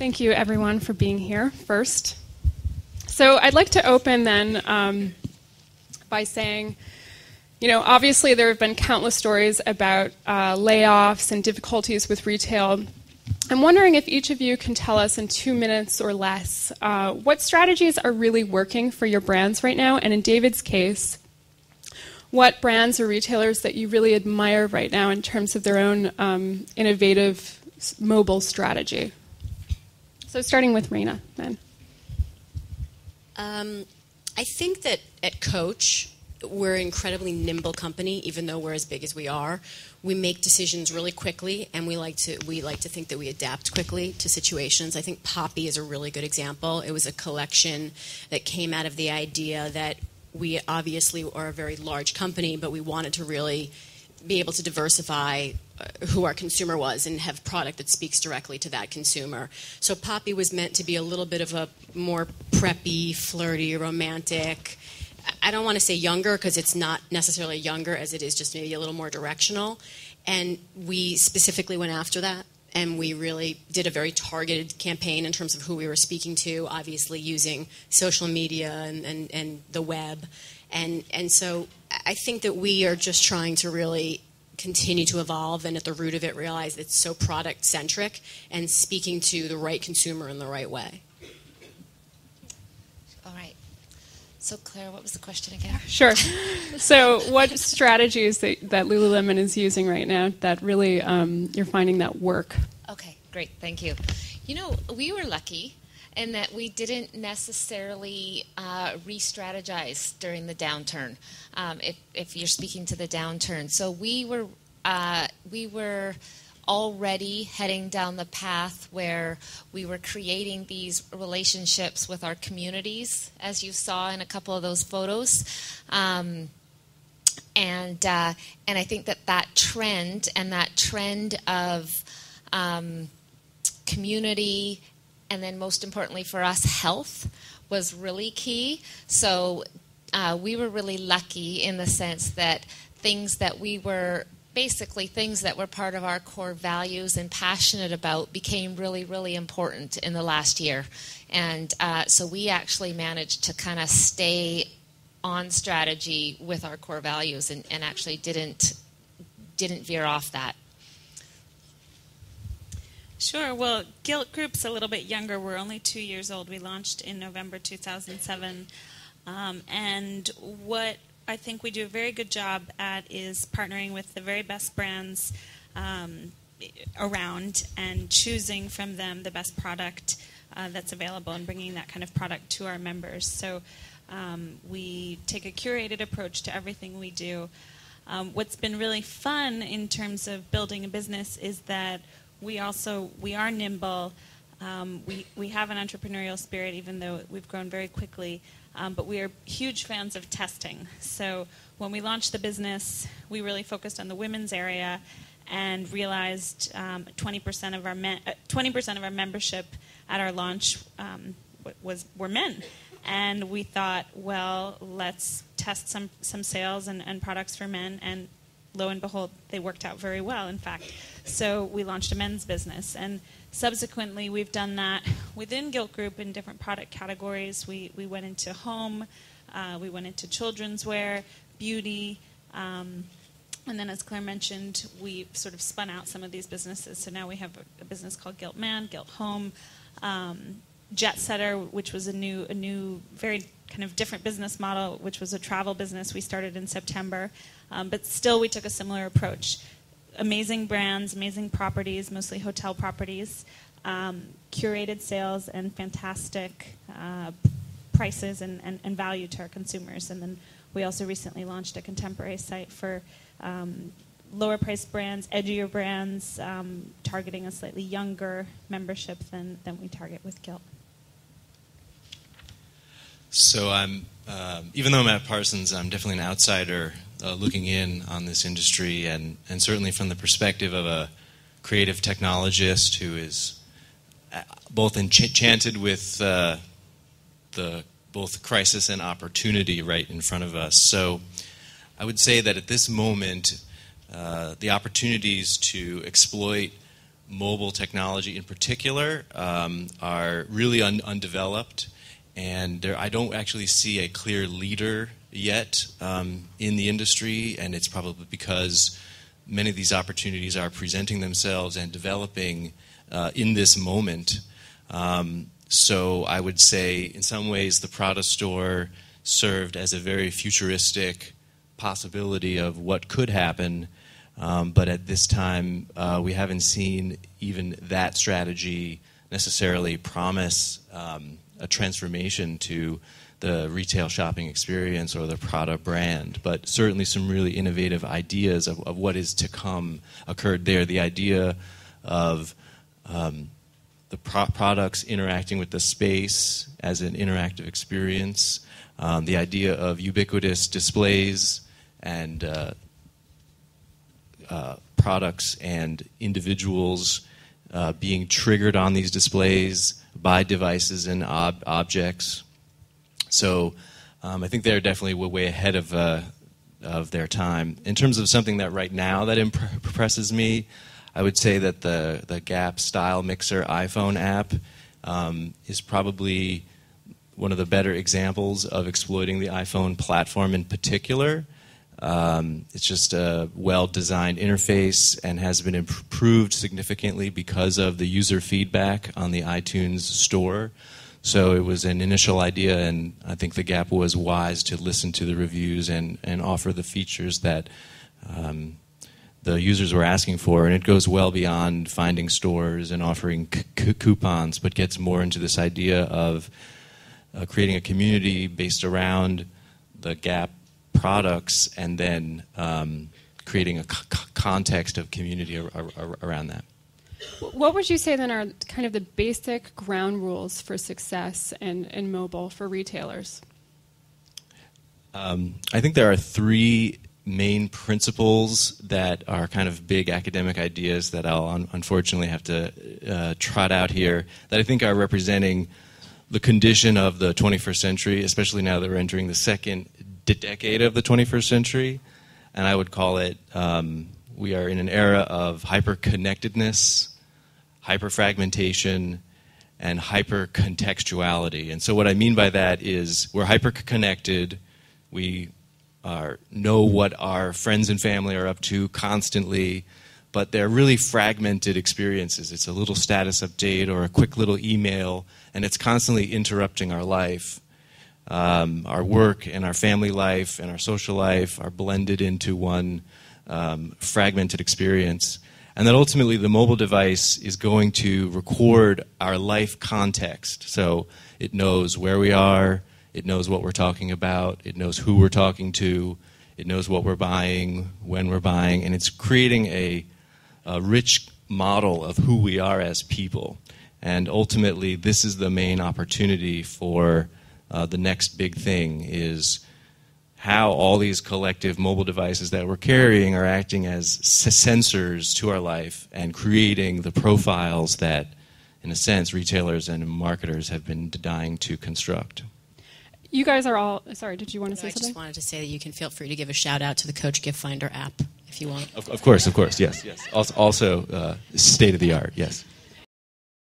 Thank you, everyone, for being here first. So I'd like to open then by saying, obviously there have been countless stories about layoffs and difficulties with retail. I'm wondering if each of you can tell us in 2 minutes or less what strategies are really working for your brands right now, and in David's case, what brands or retailers that you really admire right now in terms of their own innovative mobile strategy. So starting with Raina, then. I think that at Coach, we're an incredibly nimble company, even though we're as big as we are. We make decisions really quickly, and we like to think that we adapt quickly to situations. I think Poppy is a really good example. It was a collection that came out of the idea that we obviously are a very large company, but we wanted to really be able to diversify who our consumer was and have product that speaks directly to that consumer. So Poppy was meant to be a little bit of a more preppy, flirty, romantic. I don't want to say younger because it's not necessarily younger as it is just maybe a little more directional. And we specifically went after that. And we really did a very targeted campaign in terms of who we were speaking to, obviously using social media and the web. And so I think that we are just trying to really continue to evolve and at the root of it realize it's so product-centric and speaking to the right consumer in the right way. All right. So Claire, what was the question again? Sure. So what strategies that Lululemon is using right now that really you're finding that work? Okay, great. Thank you. We were lucky in that we didn't necessarily re-strategize during the downturn, if you're speaking to the downturn. So we were already heading down the path where we were creating these relationships with our communities, as you saw in a couple of those photos. And I think that trend of community, and then most importantly for us, health, was really key. So we were really lucky in the sense that things that were part of our core values and passionate about became really, really important in the last year. And so we actually managed to kind of stay on strategy with our core values and actually didn't veer off that. Sure. Well, Gilt Group's a little bit younger. We're only 2 years old. We launched in November 2007. And what I think we do a very good job at is partnering with the very best brands around and choosing from them the best product that's available and bringing that kind of product to our members. So we take a curated approach to everything we do. What's been really fun in terms of building a business is that we are nimble. We have an entrepreneurial spirit, even though we've grown very quickly. But we are huge fans of testing. So when we launched the business, we really focused on the women's area and realized 20% of our membership at our launch were men. And we thought, well, let's test some sales and products for men. And lo and behold, they worked out very well, in fact. So we launched a men's business. And subsequently, we've done that within Gilt Group in different product categories. We went into home, we went into children's wear, beauty, and then as Claire mentioned, we sort of spun out some of these businesses. So now we have a business called Gilt Man, Gilt Home, Jet Setter, which was a new, very kind of different business model, which was a travel business we started in September. But still, we took a similar approach. Amazing brands, amazing properties, mostly hotel properties, curated sales, and fantastic prices and value to our consumers. And then we also recently launched a contemporary site for lower priced brands, edgier brands, targeting a slightly younger membership than we target with Gilt. So even though I'm at Parsons, I'm definitely an outsider looking in on this industry, and certainly from the perspective of a creative technologist who is both enchanted with both crisis and opportunity right in front of us. So I would say that at this moment, the opportunities to exploit mobile technology in particular are really undeveloped, and I don't actually see a clear leader yet in the industry, and it's probably because many of these opportunities are presenting themselves and developing in this moment. So I would say in some ways the Prada store served as a very futuristic possibility of what could happen, but at this time we haven't seen even that strategy necessarily promise a transformation to the retail shopping experience or the Prada brand, but certainly some really innovative ideas of what is to come occurred there. The idea of the products interacting with the space as an interactive experience, the idea of ubiquitous displays and products and individuals being triggered on these displays by devices and objects. So I think they're definitely way ahead of their time. In terms of something that right now that impresses me, I would say that the Gap Style Mixer iPhone app is probably one of the better examples of exploiting the iPhone platform in particular. It's just a well-designed interface and has been improved significantly because of the user feedback on the iTunes store. So it was an initial idea, and I think the Gap was wise to listen to the reviews and offer the features that the users were asking for. And it goes well beyond finding stores and offering coupons, but gets more into this idea of creating a community based around the Gap products and then creating a context of community around that. What would you say then are kind of the basic ground rules for success in mobile for retailers? I think there are three main principles that are kind of big academic ideas that I'll unfortunately have to trot out here that I think are representing the condition of the 21st century, especially now that we're entering the second decade of the 21st century. And I would call it, we are in an era of hyper-connectedness, hyper-fragmentation, and hyper-contextuality. And so what I mean by that is we're hyper-connected, we know what our friends and family are up to constantly, but they're really fragmented experiences. It's a little status update or a quick little email, and it's constantly interrupting our life. Our work and our family life and our social life are blended into one fragmented experience. And that ultimately the mobile device is going to record our life context. So it knows where we are, it knows what we're talking about, it knows who we're talking to, it knows what we're buying, when we're buying, and it's creating a rich model of who we are as people. And ultimately this is the main opportunity for the next big thing, is how all these collective mobile devices that we're carrying are acting as sensors to our life and creating the profiles that, in a sense, retailers and marketers have been dying to construct. You guys are all, sorry, did you want to say something? I just wanted to say that you can feel free to give a shout out to the Coach Gift Finder app if you want. Of course, yes. Also state of the art, yes.